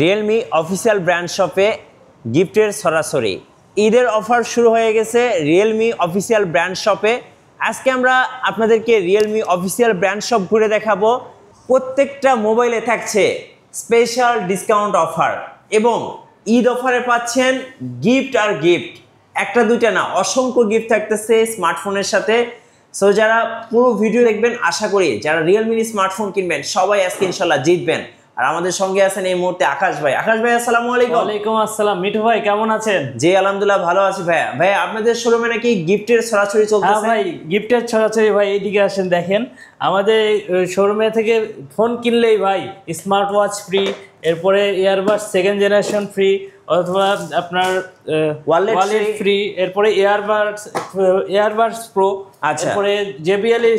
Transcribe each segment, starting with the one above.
Realme official brand শপে গিফটের সরাসরি ঈদের অফার শুরু হয়ে গেছে রিয়েলমি অফিসিয়াল ব্র্যান্ড শপে। আজকে আমরা আপনাদেরকে রিয়েলমি অফিসিয়াল ব্র্যান্ড শপ ঘুরে দেখাবো। প্রত্যেকটা মোবাইলে থাকছে স্পেশাল ডিসকাউন্ট অফার এবং ঈদ অফারে পাচ্ছেন গিফট আর গিফট, একটা দুইটা না, অসংখ্য গিফট থাকতেছে স্মার্টফোনের সাথে। সো যারা পুরো ভিডিও দেখবেন, আশা করি যারা রিয়েলমির স্মার্টফোন কিনবেন সবাই আজকে ইনশাল্লাহ জিতবেন। আর আমাদের সঙ্গে আছেন এই মুহূর্তে আকাশ ভাই। আকাশ ভাই আসসালামু আলাইকুম। ওয়ালাইকুম আসসালাম। মিঠু ভাই কেমন আছেন? জি আলহামদুলিল্লাহ ভালো আছি ভাইয়া। ভাইয়া আপনাদের শোরুমে নাকি গিফটের ছড়াছড়ি চলতেছে? হ্যাঁ ভাই, গিফটের ছড়াছড়ি ভাই। এইদিকে আসেন, দেখেন আমাদের শোরুমে থেকে ফোন কিনলেই ভাই স্মার্ট ওয়াচ ফ্রি, এরপরে ইয়ারবাডস সেকেন্ড জেনারেশন ফ্রি, অথবা আপনার ওয়ালেট ফ্রি, এরপরে ইয়ারবাডস প্রো, আচ্ছা, এরপরে JBL এর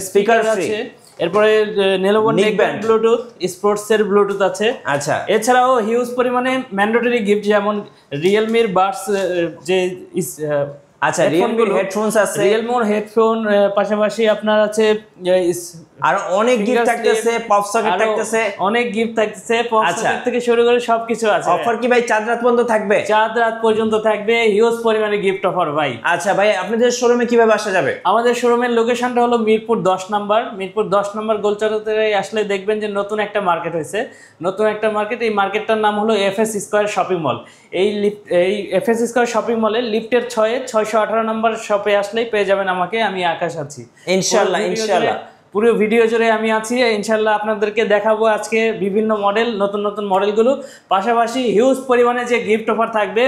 স্পিকার আছে, এরপরে Lenovo নেকব্যান্ড ব্লুটুথ স্পোর্টস এর ব্লুটুথ আছে। আচ্ছা, এছাড়াও হিউজ পরিমাণে ম্যান্ডেটরি গিফট, যেমন রিয়েলমির বাডস, যে আচ্ছা রিয়েলমির হেডফোনস আছে, রিয়েলমির হেডফোন, পাশাপাশি আপনার আছে আর অনেক গিফট থাকতেছে, পপ সকেট থাকতেছে, অনেক গিফট থাকতেছে, পপ সকেট থেকে শুরু করে সবকিছু আছে। অফার কি ভাই চাঁদ রাত পর্যন্ত থাকবে? চাঁদ রাত পর্যন্ত থাকবে, হিউজ পরিমাণে গিফট অফার ভাই। আচ্ছা ভাই, আপনাদের শোরুমে কিভাবে আসা যাবে? আমাদের শোরুমের লোকেশনটা হলো মিরপুর 10 নম্বর। মিরপুর 10 নম্বর গোলচত্বরে আসলে দেখবেন যে নতুন একটা মার্কেট হয়েছে, নতুন একটা মার্কেট। এই মার্কেটটার নাম হলো FS স্কয়ার শপিং মল। এই FS স্কয়ার শপিং মলে লিফটের 618 নম্বর শপে আসলেই পেয়ে যাবেন আমাকে। আমি আকাশ আছি ইনশাআল্লাহ। ইনশাআল্লাহ পুরো ভিডিও জুড়ে আমি আছি ইনশাআল্লাহ। আপনাদেরকে দেখাবো আজকে বিভিন্ন মডেল, নতুন নতুন মডেলগুলো, পাশাপাশি হিউজ পরিমাণে যে গিফট অফার থাকবে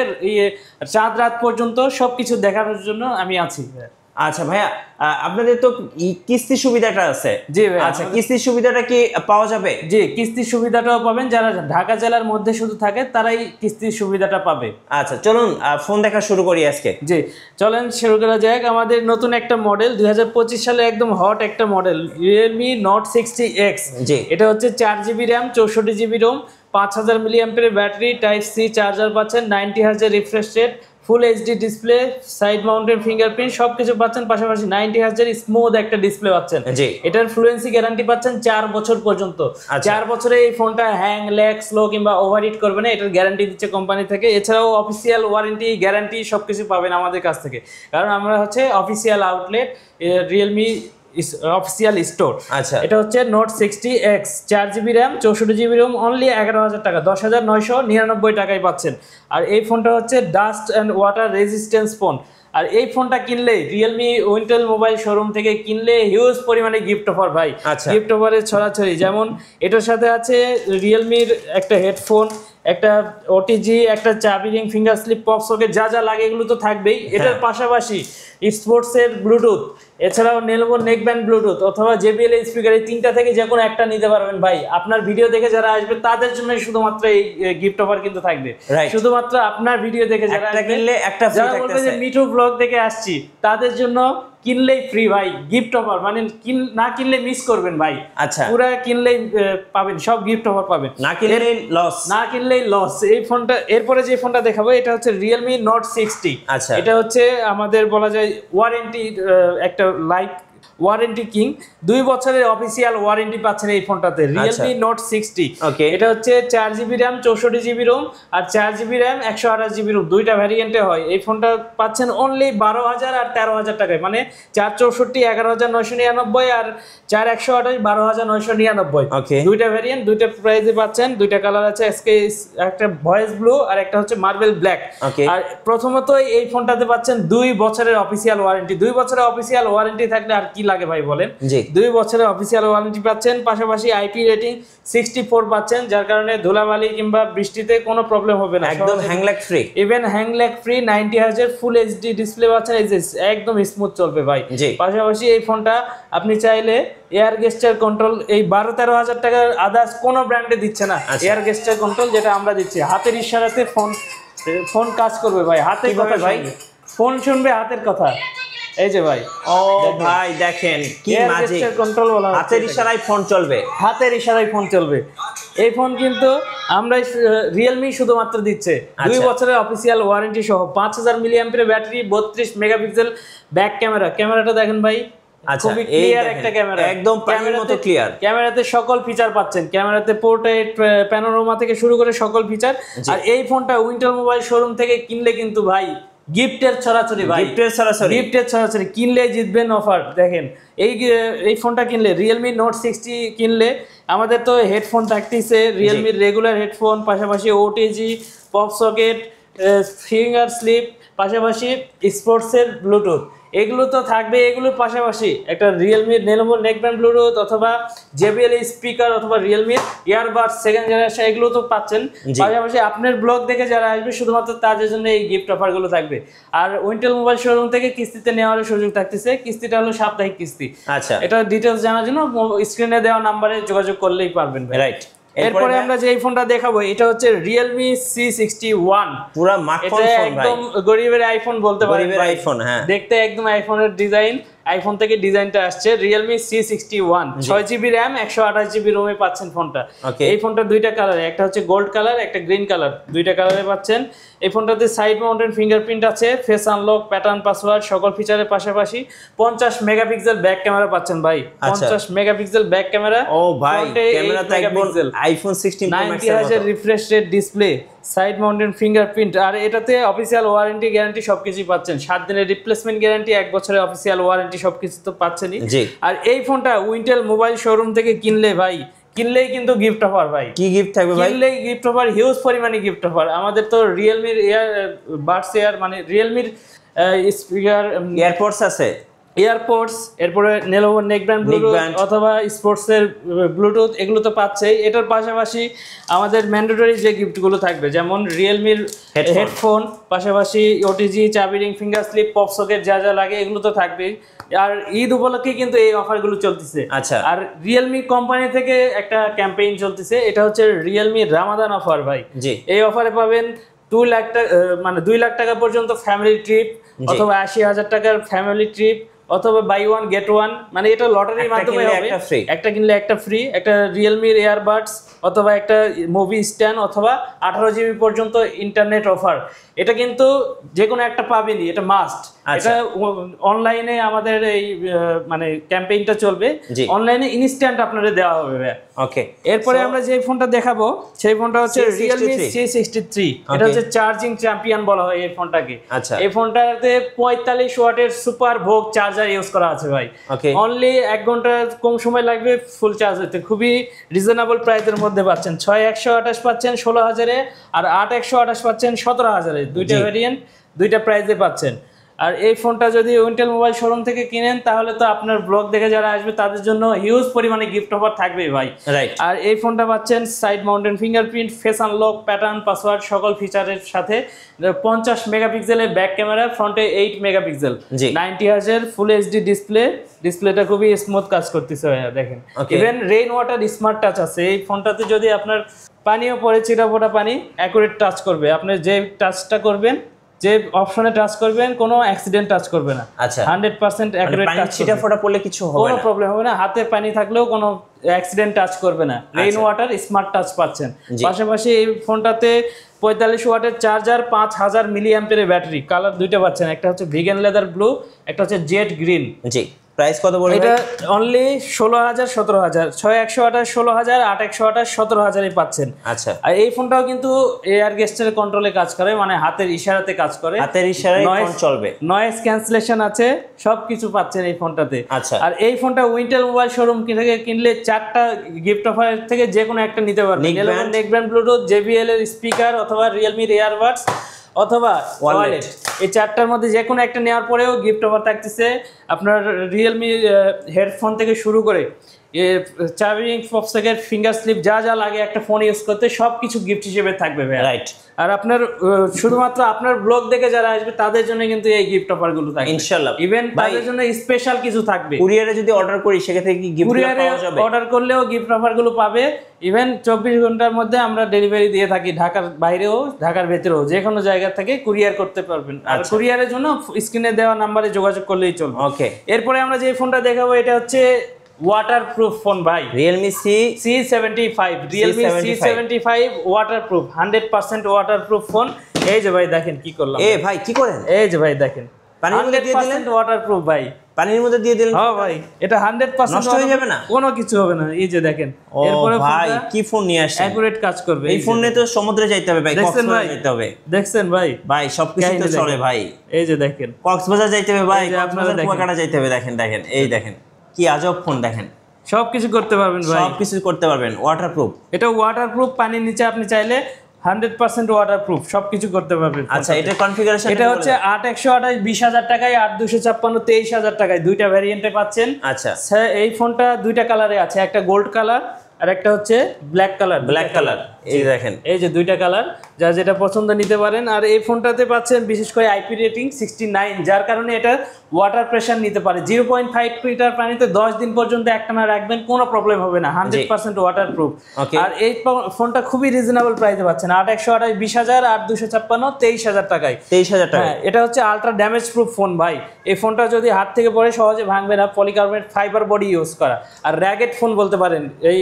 চাঁদ রাত পর্যন্ত সবকিছু দেখানোর জন্য আমি আছি। আচ্ছা ভাইয়া, আপনাদের তো কিস্তি সুবিধাটা আছে? জি ভাই। আচ্ছা, কিস্তির সুবিধাটা কি পাওয়া যাবে? জি, কিস্তির সুবিধাটাও পাবেন। যারা ঢাকা জেলার মধ্যে শুধু থাকে তারাই কিস্তির সুবিধাটা পাবে। আচ্ছা চলুন ফোন দেখা শুরু করি আজকে। জি চলেন শুরু করা যাক। আমাদের নতুন একটা মডেল 2025 সালে একদম হট একটা মডেল, রিয়েলমি নোট 60X। জি, এটা হচ্ছে 4GB RAM, 64GB ROM, 5000 mAh battery, type C charger পাচ্ছেন, 90 Hz refresh rate, full HD display, side mounted fingerprint সবকিছু পাচ্ছেন, পাশাপাশি 90 Hz স্মুথ একটা ডিসপ্লে পাচ্ছেন। এটার ফ্লুয়েন্সি গ্যারান্টি পাচ্ছেন 4 বছর পর্যন্ত। 4 বছরে এই ফোনটা হ্যাং, ল্যাগ, স্লো কিংবা ওভারহিট করবে না, এটার গ্যারান্টি দিচ্ছে কোম্পানি থেকে। এছাড়াও অফিসিয়াল ওয়ারেন্টি, গ্যারান্টি সবকিছু পাবেন আমাদের কাছ থেকে, কারণ আমরা হচ্ছে official outlet, Realme official store. আচ্ছা, এটা হচ্ছে note 60X, 4GB RAM, 64GB Rome, only 11,000 টাকা, 10,999 টাকায় পাচ্ছেন। আর এই ফোনটা হচ্ছে dust and water resistance phone. আর এই ফোনটা কিনলে রিয়েলমি উইন্টেল মোবাইল শোরুম থেকে কিনলে হিউজ পরিমাণে গিফট অফার ভাই। গিফট অফারের ছড়াছড়ি, যেমন এটার সাথে আছে রিয়েলমির একটা হেডফোন, একটা OTG, একটা চাবি ring, finger slip, pop socket, যা যা লাগে এগুলো তো থাকবেই। এটার পাশাপাশি স্পোর্টসের ব্লুটুথ, এছাড়াও Lenovo নেকব্যান্ড ব্লুটুথ অথবা JBL স্পিকার, এই তিনটা থেকে যে কোনো একটা নিতে পারবেন ভাই। আপনার ভিডিও দেখে যারা আসবে তাদের জন্য শুধুমাত্র এই গিফট অফার কিন্তু থাকবে। শুধুমাত্র আপনার ভিডিও দেখে যারা কিনলে একটা ফ্রি থাকতেছে। মিঠু ব্লগ দেখে আসছি তাদের জন্য কিনলেই ফ্রি ভাই, গিফট অফার। মানে না কিনলে মিস করবেন ভাই। আচ্ছা, পুরো কিনলেই পাবেন, সব গিফট অফার পাবেন, না কিনলেই লস, না কিনলেই লস। এই ফোনটা, এরপরে যে ফোনটা দেখাবো এটা হচ্ছে রিয়েলমি নোট 60। আচ্ছা, এটা হচ্ছে আমাদের বলা যায় ওয়ারেন্টি, একটা লাইফ ওয়ারেন্টি কিং, 2 বছরের অফিসিয়াল ওয়ারেন্টি পাচ্ছেন এই ফোনটাতে, রিয়েলমি নোট 60। এটা হচ্ছে 4GB র্যাম, 64GB রোম, আর 4GB র্যাম, 128GB রোম, দুইটা ভ্যারিয়েন্টে হয়। এই ফোনটা পাচ্ছেন অনলি 12,000 আর 13,000 টাকায়, মানে 464 11,999 আর 4128 12,999। দুইটা ভ্যারিয়েন্ট, দুইটা প্রাইসে পাচ্ছেন, দুইটা কালার আছে, একটা ভয়েস ব্লু আর একটা হচ্ছে মার্বেল ব্ল্যাক। আর প্রথমত এই ফোনটাতে পাচ্ছেন 2 বছরের অফিসিয়াল ওয়ারেন্টি। 2 বছরের অফিসিয়াল ওয়ারেন্টি থাকলে আর কি লাগে ভাই বলেন? 2 বছরের অফিসিয়াল ওয়ারেন্টি পাচ্ছেন, পাশাপাশি IP রেটিং 64 পাচ্ছেন, যার কারণে ধুলাবালি কিংবা বৃষ্টিতে কোনো প্রবলেম হবে না, একদম hang lag free. Even hang lag free, 90 Hz ফুল HD ডিসপ্লে পাচ্ছেন, এই যে একদম স্মুথ চলবে ভাই। পাশাপাশি এই ফোনটা আপনি চাইলে এয়ার গেস্টার কন্ট্রোল, এই 12-13,000 টাকার আদার্স কোনো ব্র্যান্ডে দিচ্ছে না এয়ার গেস্টার কন্ট্রোল, যেটা আমরা দিচ্ছি। হাতের ইশারাতে ফোন কাজ করবে ভাই, হাতের কথা ভাই, ফোন শুনবে হাতের কথা। এই যে ভাই, ও ভাই দেখেন কি ম্যাজিক, কন্ট্রোল বলা, হাতের ইশারায় ফোন চলবে, হাতের ইশারায় ফোন চলবে। এই ফোন কিন্তু আমরা রিয়েলমি শুধুমাত্র দিচ্ছে 2 বছরের অফিসিয়াল ওয়ারেন্টি সহ, 5000 mAh battery, 32 megapixel back camera. ক্যামেরাটা দেখেন ভাই, আচ্ছা, খুবই এই ক্লিয়ার দেখেন, একটা ক্যামেরা, একদম পানির মতো ক্লিয়ার। ক্যামেরাতে সকল ফিচার পাচ্ছেন, ক্যামেরাতে পোর্ট্রেট, প্যানোরামা থেকে শুরু করে সকল ফিচার। আর এই ফোনটা উইন্টার মোবাইল শোরুম থেকে কিনলে কিন্তু ভাই গিফটের ছড়াছড়ি ভাই, গিফটের ছড়াছড়ি, কিনলে জিতবেন অফার। দেখেন এই ফোনটা কিনলে, রিয়েলমি নোট 60 কিনলে আমাদের তো হেডফোন থাকতেছে, রিয়েলমির রেগুলার হেডফোন, পাশাপাশি OTG, pop socket, finger slip, পাশাপাশি স্পোর্টসের ব্লুটুথ, এগুলো তো থাকবে। এগুলোর পাশাপাশি একটা রিয়েলমির নেনোভো নেকব্যান্ড ব্লুটুথ অথবা জেবিএল স্পিকার অথবা রিয়েলমির ইয়ারবাডস সেকেন্ড জেনারেশন, এগুলো তো পাচ্ছেন। পাশাপাশি আপনার ব্লগ দেখে যারা আসবে শুধুমাত্র তাদের জন্য এই গিফট অফারগুলো থাকবে। আর উইন্টেল মোবাইল শোরুম থেকে কিস্তিতে নেওয়ার সুযোগ থাকতেছে, কিস্তিটা হলো সাপ্তাহিক কিস্তি। আচ্ছা, এটা ডিটেলস জানার জন্য স্ক্রিনে দেওয়া নাম্বারে যোগাযোগ করলেই পারবেন ভাই। রাইট। এরপরে আমরা যে এই ফোনটা দেখাবো এটা হচ্ছে Realme C61, পুরো মাখন ফোন ভাই, একদম গরিবের আইফোন বলতে পারেন, গরিবের আইফোন। হ্যাঁ, দেখতে একদম আইফোনের ডিজাইন, আইফোন থেকে ডিজাইনটা আসছে। Realme C61 6GB RAM 128GB রোমে পাচ্ছেন ফোনটা। এই ফোনটা দুইটা কালার, একটা হচ্ছে গোল্ড কালার, একটা গ্রিন কালার, দুইটা কালারে পাচ্ছেন। এই ফোনটাতে সাইড মাউন্টেড ফিঙ্গারপ্রিন্ট আছে, ফেস আনলক, প্যাটার্ন পাসওয়ার্ড, সকল ফিচারের পাশাপাশি 50 মেগাপিক্সেল ব্যাক ক্যামেরা পাচ্ছেন ভাই, 50 মেগাপিক্সেল ব্যাক ক্যামেরা। ও ভাই, ক্যামেরাটা একদম iPhone 16 Pro Max 90 hertz refresh rate display, side mounted fingerprint. আর এটাতে অফিসিয়াল ওয়ারেন্টি গ্যারান্টি সবকিছুই পাচ্ছেন, 7 দিনের রিপ্লেসমেন্ট গ্যারান্টি, 1 বছরের অফিসিয়াল ওয়ারেন্টি, সবকিছু তো পাচ্ছেনই। আর এই ফোনটা উইন্টেল মোবাইল শোরুম থেকে কিনলে ভাই, কিনলেই কিন্তু গিফট অফার ভাই। কি গিফট থাকবে ভাই? কিনলেই গিফট অফার, হিউজ পরিমাণে গিফট অফার। আমাদের তো রিয়েলমির বাডস এয়ার, মানে রিয়েলমির স্পিকার, এয়ারপডস আছে, এয়ারপোর্টস, এরপরে নেনোভো নেকব্যান্ড ব্লুটুথ অথবা স্পোর্টসের ব্লুটুথ, এগুলো তো পাচ্ছেই। এটার পাশাপাশি আমাদের ম্যান্ডেটরি যে গিফটগুলো থাকবে, যেমন রিয়েলমির হেডফোন, পাশাপাশি ওটিজি, চাবি ring, finger slip, pop socket, যা যা লাগে এগুলো তো থাকবেই। আর ঈদ উপলক্ষে কিন্তু এই অফারগুলো চলতেছে। আচ্ছা, আর রিয়েলমি কোম্পানি থেকে একটা ক্যাম্পেইন চলতেছে, এটা হচ্ছে রিয়েলমি রামাদান অফার ভাই। এই অফারে পাবেন 2 লাখ টাকা, মানে 2 লাখ টাকা পর্যন্ত ফ্যামিলি ট্রিপ, অথবা 80,000 টাকার ফ্যামিলি ট্রিপ, অথবা বাই ওয়ান গেট ওয়ান, মানে এটা লটারির মাধ্যমে হবে, একটা কিনলে একটা ফ্রি, একটা রিয়েলমির এয়ারবাডস অথবা একটা মুভি স্ট্যান্ড অথবা 18GB পর্যন্ত ইন্টারনেট অফার। এটা কিন্তু যে কোনো একটা পাবেনই, এটা মাস্ট। এটা অনলাইনে আমাদের এই মানে ক্যাম্পেইনটা চলবে, অনলাইনে ইনস্ট্যান্ট আপনাদের দেওয়া হবে। ওকে, এরপরে আমরা যে ফোনটা দেখাবো সেই ফোনটা হচ্ছে Realme C63। এটা হচ্ছে চার্জিং চ্যাম্পিয়ন বলা হয় এই ফোনটাকে। এই ফোনটাতে 45 ওয়াটের সুপার ভোগ চার্জার ইউজ করা আছে ভাই। অনলি 1 ঘন্টা কম সময় লাগবে ফুল চার্জ হতে, খুবই রিজনেবল প্রাইসের মধ্যে পাচ্ছেন। 6128 পাচ্ছেন 16,000-এ, আর 8128 পাচ্ছেন 17,000-এ, দুইটা ভেরিয়েন্ট, দুইটা প্রাইসে পাচ্ছেন। আর এই ফোনটা যদি উইন্টেল মোবাইল শোরুম থেকে কিনেন তাহলে তো আপনার ব্লগ দেখে যারা আসবে তাদের জন্য হিউজ পরিমাণে গিফট অফার থাকবে ভাই। আর এই ফোনটা পাচ্ছেন side mounted fingerprint, face unlock, pattern password, সকল ফিচারের সাথে। 50 মেগাপিক্সেলের ব্যাক ক্যামেরা, ফ্রন্টে 8 মেগাপিক্সেল, 90 হার্জের ফুল এইচডি ডিসপ্লে, ডিসপ্লেটা খুবই স্মুথ কাজ করতেছে ভাইয়া, দেখেন। Even rain water smart touch আছে এই ফোনটাতে, যদি আপনার পানিও পড়ে চিটাপোটা পানি অ্যাকুরেট টাচ করবে। আপনি যে টাচটা করবেন, যে অপশনে টাচ করবেন, কোনো অ্যাক্সিডেন্ট টাচ করবে না। 100% অ্যাকুরেট টাচ, চিটাফোটা পড়লে কিছু হবে না, কোনো প্রবলেম হবে না। হাতে পানি থাকলেও কোনো অ্যাক্সিডেন্ট টাচ করবে না। রেইন ওয়াটার স্মার্ট টাচ পাচ্ছেন। পাশাপাশি এই ফোনটাতে 45 ওয়াটের চার্জার, 5000 মিলি অ্যাম্পিয়ারের ব্যাটারি, কালার দুইটা পাচ্ছেন, একটা হচ্ছে ভিগান লেদার ব্লু, একটা হচ্ছে জেড গ্রিন। প্রাইস কত পড়বে? এটা অনলি 16,000 17,000, 6128 16,000, 8128 17,000-এ পাচ্ছেন। আচ্ছা, আর এই ফোনটাও কিন্তু এয়ার গেস্টের কন্ট্রোলে কাজ করে, মানে হাতের ইশারাতে কাজ করে, হাতের ইশারায় ফোন চলবে, নয়েজ ক্যান্সেলেশন আছে, সবকিছু পাচ্ছেন এই ফোনটাতে। আচ্ছা, আর এই ফোনটা উইন্টেল মোবাইল শোরুম থেকে কিনলে 4টা গিফট অফার থেকে যে কোনো একটা নিতে পারবেন। নেকব্যান্ড ব্লুটুথ, জেবিএল এর স্পিকার অথবা রিয়েলমির এয়ারবাডস অথবা ওয়ালেট, এই 4টার মধ্যে যে কোনো একটা নেওয়ার পরেও গিফট অফার থাকতেছে। আপনার রিয়েলমি হেডফোন থেকে শুরু করে চাবি ring, pop socket, finger slip, যা যা লাগে একটা ফোন ইউজ করতে, সবকিছু গিফট হিসেবে থাকবে ভাই। রাইট। আর আপনার শুধুমাত্র আপনার ব্লগ দেখে যারা আসবে তাদের জন্য কিন্তু এই গিফট অফার গুলো থাকবে ইনশাআল্লাহ। ইভেন তাদের জন্য স্পেশাল কিছু থাকবে। কুরিয়ারে যদি অর্ডার করি সেক্ষেত্রে কি গিফট পাওয়া যাবে? অর্ডার করলেও গিফট অফার গুলো পাবে। ইভেন 24 ঘন্টার মধ্যে আমরা ডেলিভারি দিয়ে থাকি, ঢাকার বাইরেও ঢাকার ভেতরেও যে কোনো জায়গা থেকে কুরিয়ার করতে পারবেন। আর কুরিয়ারের জন্য স্ক্রিনে দেওয়া নাম্বারে যোগাযোগ করলেই চলবে। ওকে, এরপরে আমরা যে ফোনটা দেখাবো এটা হচ্ছে ওয়াটারপ্রুফ ফোন ভাই, Realme C75, Realme C75 waterproof, 100% waterproof phone. এই যে ভাই দেখেন কি করলাম, ভাই কি করেন, এই যে ভাই দেখেন 100% ওয়াটারপ্রুফ ভাই, পানির মধ্যে দিয়ে দিলেন। হ্যাঁ ভাই, এটা 100% নষ্ট হয়ে যাবে না? কোনো কিছু হবে না। এই যে দেখেন, ও ভাই কি ফোন নিয়ে আসছেন, অ্যাকুরেট কাজ করবে। এই ফোন নিয়ে তো সমুদ্রে যাইতে হবে ভাই, দেখছেন ভাই, কক্সবাজার যাইতে হবে। দেখছেন ভাই, ভাই সবকিছু তো চলে ভাই। এই যে দেখেন, কক্সবাজার যাইতে হবে ভাই, এই যে আপনারা কক্সবাজার দেখেন। কুয়াকাটা যাইতে হবে। দেখেন দেখেন, এই দেখেন কি আজব ফোন, দেখেন সবকিছু করতে পারবেন ভাই, সবকিছু করতে পারবেন, ওয়াটারপ্রুফ। এটা ওয়াটারপ্রুফ, পানির নিচে আপনি চাইলে 100% ওয়াটারপ্রুফ, সবকিছু করতে পারবেন। আচ্ছা, এটা কনফিগারেশন এটা হচ্ছে 8128 20,000 টাকায়, 8256 23,000 টাকায়, দুইটা ভ্যারিয়েন্টে পাচ্ছেন। আচ্ছা, এই ফোনটা দুইটা কালারে আছে, একটা গোল্ড কালার আর একটা হচ্ছে ব্ল্যাক কালার। ব্ল্যাক কালার, এই দেখেন, এই যে দুইটা কালার, যা যেটা পছন্দ নিতে পারেন। আর এই ফোনটাতে পাচ্ছেন বিশেষ করে আইপি রেটিং 69, যার কারণে এটা ওয়াটার প্রেশার নিতে পারে। 0.5 লিটার পানিতে 10 দিন পর্যন্ত একটানা রাখবেন, কোনো প্রবলেম হবে না, 100% ওয়াটার প্রুফ। আর এই ফোনটা খুবই রিজনেবল প্রাইসে পাচ্ছেন, 8128 20,000 আর 256 23,000 টাকায়। 23,000 টাকা। এটা হচ্ছে আলট্রা ড্যামেজ প্রুফ ফোন ভাই। এই ফোনটা যদি হাত থেকে পড়ে সহজে ভাঙবে না, পলিকার্বনেট ফাইবার বডি ইউজ করা। আর র্যাগেট ফোন বলতে পারেন, এই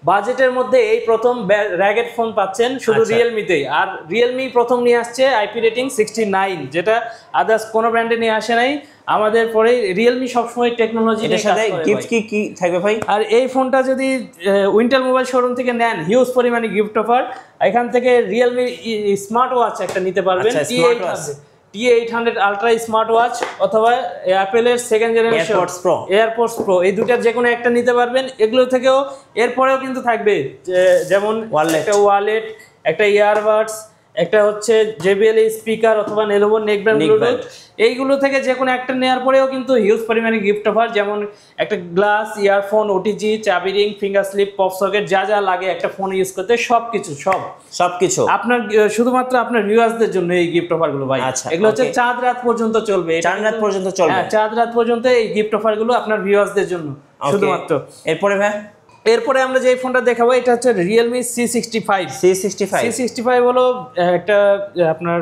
বাজেটের মধ্যে এই প্রথম র্যাগেট ফোন পাচ্ছেন শুধু রিয়েলমিতেই। আর রিয়েলমি প্রথম নিয়ে আসছে আইপি রেটিং 69, যেটা আদার্স কোনো ব্র্যান্ডে নিয়ে আসে নাই। আমাদের পরে রিয়েলমি সবসময় টেকনোলজি এর সাথে গিফট কি থাকবে ভাই? আর এই ফোনটা যদি উইন্টেল মোবাইল শোরুম থেকে নেন, হিউজ পরিমাণে গিফট অফার। এখান থেকে রিয়েলমি স্মার্ট ওয়াচ একটা নিতে পারবেন, T800 আলট্রা স্মার্ট ওয়াচ, অথবা অ্যাপেলের সেকেন্ড জেনারেশন এয়ারপডস প্রো, এই দুটার যে কোনো একটা নিতে পারবেন। এগুলো থেকেও এরপরেও কিন্তু থাকবে, যেমন একটা ওয়ালেট, একটা ইয়ারবাডস, একটা হচ্ছে JBL স্পিকার অথবা Lenovo নেকব্যান্ড ব্লুটুথ। এইগুলো থেকে যে কোনো একটা নেওয়ার পরেও কিন্তু হিউজ পরিমাণে গিফট অফার, যেমন একটা গ্লাস, ইয়ারফোন, ওটিজি, চাবি ring, finger slip, pop socket, যা যা লাগে একটা ফোন ইউজ করতে, সবকিছু আপনার শুধুমাত্র আপনার ভিউয়ার্সদের জন্য এই গিফট অফারগুলো ভাই। এগুলো হচ্ছে চাঁদ রাত পর্যন্ত চলবে, চাঁদ রাত পর্যন্ত চলবে। হ্যাঁ, চাঁদ রাত পর্যন্ত এই গিফট অফারগুলো আপনার ভিউয়ার্সদের জন্য শুধুমাত্র। এরপরে আমরা যে ফোনটা দেখাবো, এটা হচ্ছে রিয়েলমি C65 হলো একটা আপনার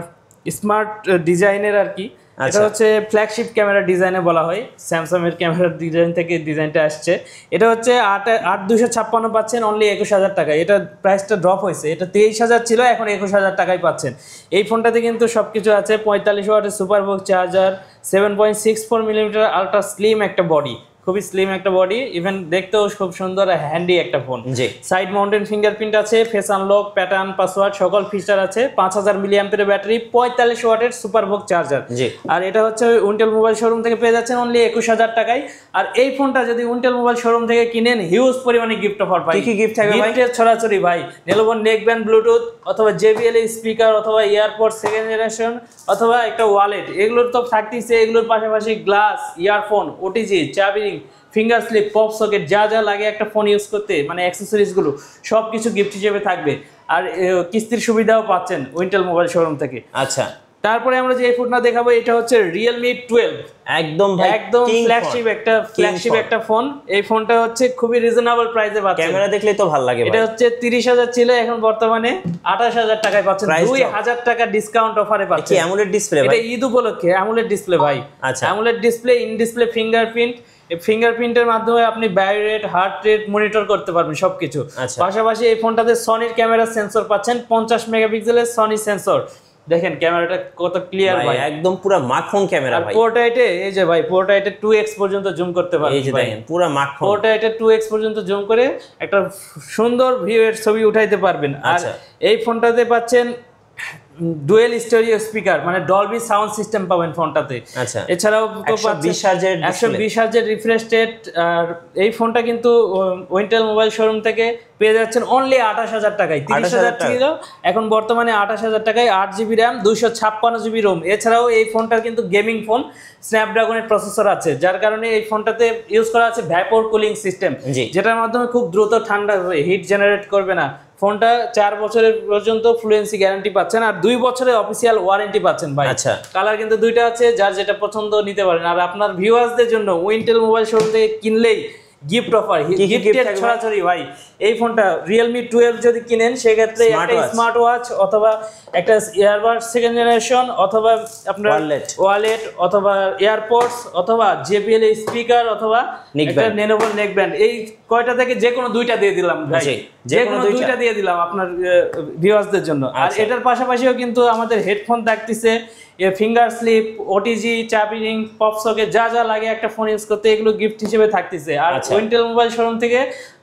স্মার্ট ডিজাইনের আর কি। এটা হচ্ছে ফ্ল্যাগশিপ ক্যামেরা ডিজাইনে বলা হয়, স্যামসাং এর ক্যামেরার ডিজাইন থেকে ডিজাইনটা আসছে। এটা হচ্ছে 8256 পাচ্ছেন অনলি 21,000 টাকায়। এটা প্রাইসটা ড্রপ হয়েছে, এটা 23,000 ছিল, এখন 21,000 টাকায় পাচ্ছেন। এই ফোনটাতে কিন্তু সবকিছু আছে, 45 ওয়াটের সুপারবুক চার্জার, 7.64 মিলিমিটার আলট্রা স্লিম একটা বডি, খুবই স্লিম একটা বডি, ইভেন দেখতেও খুব সুন্দর, হ্যান্ডি একটা ফোন। সাইড মাউন্টেন ফিঙ্গারপ্রিন্ট আছে, ফেস আনলক, প্যাটার্ন, পাসওয়ার্ড, সকল ফিচার আছে। 5000 মিলিঅ্যাম্পিয়ারের ব্যাটারি, 45 ওয়াটের সুপারবুক চার্জার। আর এটা হচ্ছে উইন্টেল মোবাইল শোরুম থেকে পেয়ে যাচ্ছেন অনলি 21,000 টাকায়। আর এই ফোনটা যদি উইন্টেল মোবাইল শোরুম থেকে কিনেন, হিউজ পরিমাণে গিফট অফার পাই। কি গিফট থাকবে ভাই? গিফটের ছড়াছড়ি ভাই, Lenovo নেকব্যান্ড ব্লুটুথ, অথবা JBL স্পিকার, অথবা এয়ারপডস সেকেন্ড জেনারেশন, অথবা একটা ওয়ালেট। এগুলোর তো থাকতেছে, এগুলোর পাশাপাশি গ্লাস, ইয়ারফোন, ওটিজি, চাবি ring, finger slip, pop socket, যা যা লাগে একটা ফোন ইউজ করতে, মানে অ্যাক্সেসরিজ গুলো সবকিছু গিফট হিসেবে থাকবে। আর কিস্তির সুবিধাও পাচ্ছেন উইন্টেল মোবাইল শোরুম থেকে। আচ্ছা, তারপরে আমরা যে ফোনটা দেখাবো, এটা হচ্ছে Realme 12, একদম ফ্ল্যাগশিপ একটা ফোন। এই ফোনটা হচ্ছে খুবই রিজনেবল প্রাইসে পাচ্ছেন, ক্যামেরা দেখলেই তো ভালো লাগে। এটা হচ্ছে 30,000 ছিল, এখন বর্তমানে 28,000 টাকায় পাচ্ছেন, 2,000 টাকা ডিসকাউন্ট অফারে পাচ্ছেন। কি অ্যামোলেড ডিসপ্লে ভাই? এটা ঈদ উপলক্ষে অ্যামোলেড ডিসপ্লে ভাই। আচ্ছা, AMOLED display, in display fingerprint, ফিঙ্গারপ্রিন্টের মাধ্যমে আপনি bio rate, heart rate monitor করতে পারবেন সবকিছু। পাশাপাশি এই ফোনটাতে সনির ক্যামেরা সেন্সর পাচ্ছেন, 50 মেগাপিক্সেলের সনি সেন্সর। দেখেন ক্যামেরাটা কত ক্লিয়ার ভাই, একদম পুরো মাখন ক্যামেরা ভাই। পোর্ট্রেটে এই যে ভাই, পোর্ট্রেটে 2x পর্যন্ত জুম করতে পারবেন। এই যে দেখেন পুরো মাখন, পোর্ট্রেটে 2x পর্যন্ত জুম করে একটা সুন্দর ভিউ এর ছবি উঠাইতে পারবেন। আর এই ফোনটাতে পাচ্ছেন ডুয়েল স্টেরিও স্পিকার, মানে ডলবি সাউন্ড সিস্টেম পাবেন ফোনটাতে। আচ্ছা, এছাড়াও তো 120 হার্জের রিফ্রেশ রেট। আর এই ফোনটা কিন্তু উইন্টেল মোবাইল শোরুম থেকে পেয়ে যাচ্ছেন অনলি 28,000 টাকায়। 30,000 ছিল, এখন বর্তমানে 28,000 টাকায়। 8GB RAM, 256GB Rome. এছাড়াও এই ফোনটা কিন্তু গেমিং ফোন, স্ন্যাপড্রাগনের প্রসেসর আছে, যার কারণে এই ফোনটাতে ইউজ করা আছে ভ্যাপর কুলিং সিস্টেম, যেটার মাধ্যমে খুব দ্রুত ঠান্ডা হবে, হিট জেনারেট করবে না। ফোনটা 4 বছরের পর্যন্ত ফ্লুয়েন্সি গ্যারান্টি পাচ্ছেন, আর 2 বছরের অফিসিয়াল ওয়ারেন্টি পাচ্ছেন ভাই। আচ্ছা, কালার কিন্তু দুইটা আছে, যার যেটা পছন্দ নিতে পারেন। আর আপনার ভিউয়ার্সদের জন্য উইন্টেল মোবাইল শোরুম থেকে কিনলেই গিফট অফার, গিফটের ছড়াছড়ি ভাই। এই ফোনটা Realme 12 যদি কিনেন, সেক্ষেত্রে একটা স্মার্ট ওয়াচ, অথবা একটা ইয়ারবাড সেকেন্ড জেনারেশন, অথবা আপনার ওয়ালেট, অথবা এয়ারপডস, অথবা JBL স্পিকার, অথবা একটা Lenovo নেকব্যান্ড, এই কয়টা থেকে যে কোনো দুইটা দিয়ে দিলাম ভাই। যে কোনো দুইটা দিয়ে দিলাম আপনার ভিউয়ার্সদের জন্য। আর এটার পাশাপাশিও কিন্তু আমাদের হেডফোন থাকতেছে, ফিঙ্গার স্লিপ, ওটিজি, চাবি রিং, পপ সকেট, যা যা লাগে একটা ফোন ইউজ করতে এগুলো গিফট হিসেবে থাকতেছে। আর উইন্টেল মোবাইল শোরুম থেকে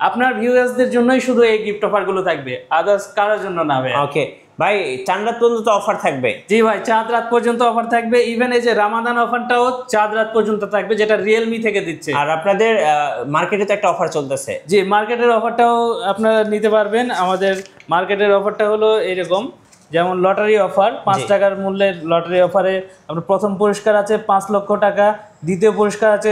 আপনার ভিউয়ার্সদের জন্যই শুধু এই গিফট অফার গুলো থাকবে, আদার্স কারোর জন্য না ভাই। ওকে ভাই, চাঁদ রাত পর্যন্ত অফার থাকবে? জি ভাই, চাঁদ রাত পর্যন্ত অফার থাকবে। ইভেন এই যে রামাদান অফারটাও চাঁদ রাত পর্যন্ত থাকবে, যেটা রিয়েলমি থেকে দিচ্ছে। আর আপনাদের মার্কেটে তো একটা অফার চলতেছে। জি, মার্কেটের অফারটাও আপনারা নিতে পারবেন। আমাদের মার্কেটের অফারটা হলো এরকম, যেমন লটারি অফার, 5 টাকার মূল্যের লটারি অফারে আপনার প্রথম পুরস্কার আছে 5 লক্ষ টাকা, দ্বিতীয় পুরস্কার আছে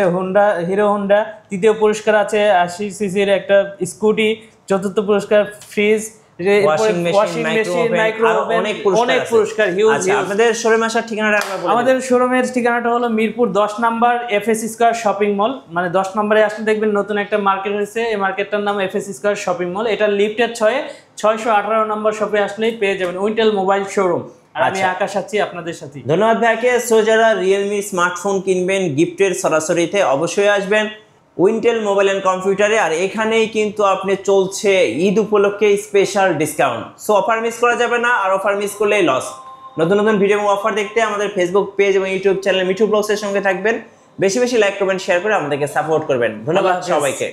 হিরো হোন্ডা, তৃতীয় পুরস্কার আছে 80 সিসির একটা স্কুটি, চতুর্থ পুরস্কার ফ্রিজ, ওয়াশিং মেশিন, মাইক্রোওভেন, অনেক পুরস্কার হিউজ। আপনাদের শোরুমে আসার ঠিকানাটা আমাদের শোরুমের ঠিকানাটা হলো Mirpur 10 number FS square shopping mall. মানে 10 নম্বরে আসলে দেখবেন নতুন একটা মার্কেট হয়েছে, এই মার্কেটটার নাম এফএস স্কয়ার শপিং মল। এটা লিফটের 618 নম্বর শপে আসলেই পেয়ে যাবেন উইন্টেল মোবাইল শোরুম। আর আমি আকাশ আছি আপনাদের সাথে। ধন্যবাদ ভাইকে। সো যারা রিয়েলমি স্মার্টফোন কিনবেন গিফটের সরাসরিতে অবশ্যই আসবেন উইন্টেল মোবাইল অ্যান্ড কম্পিউটারে। আর এখানেই কিন্তু আপনি চলছে ঈদ উপলক্ষে special discount. So offer miss করা যাবে না, আর অফার মিস করলেই লস। নতুন নতুন ভিডিও এবং অফার দেখতে আমাদের ফেসবুক পেজ এবং ইউটিউব চ্যানেল মিঠু ব্লগসের সঙ্গে থাকবেন। বেশি বেশি লাইক করবেন, শেয়ার করে আমাদেরকে সাপোর্ট করবেন। ধন্যবাদ সবাইকে।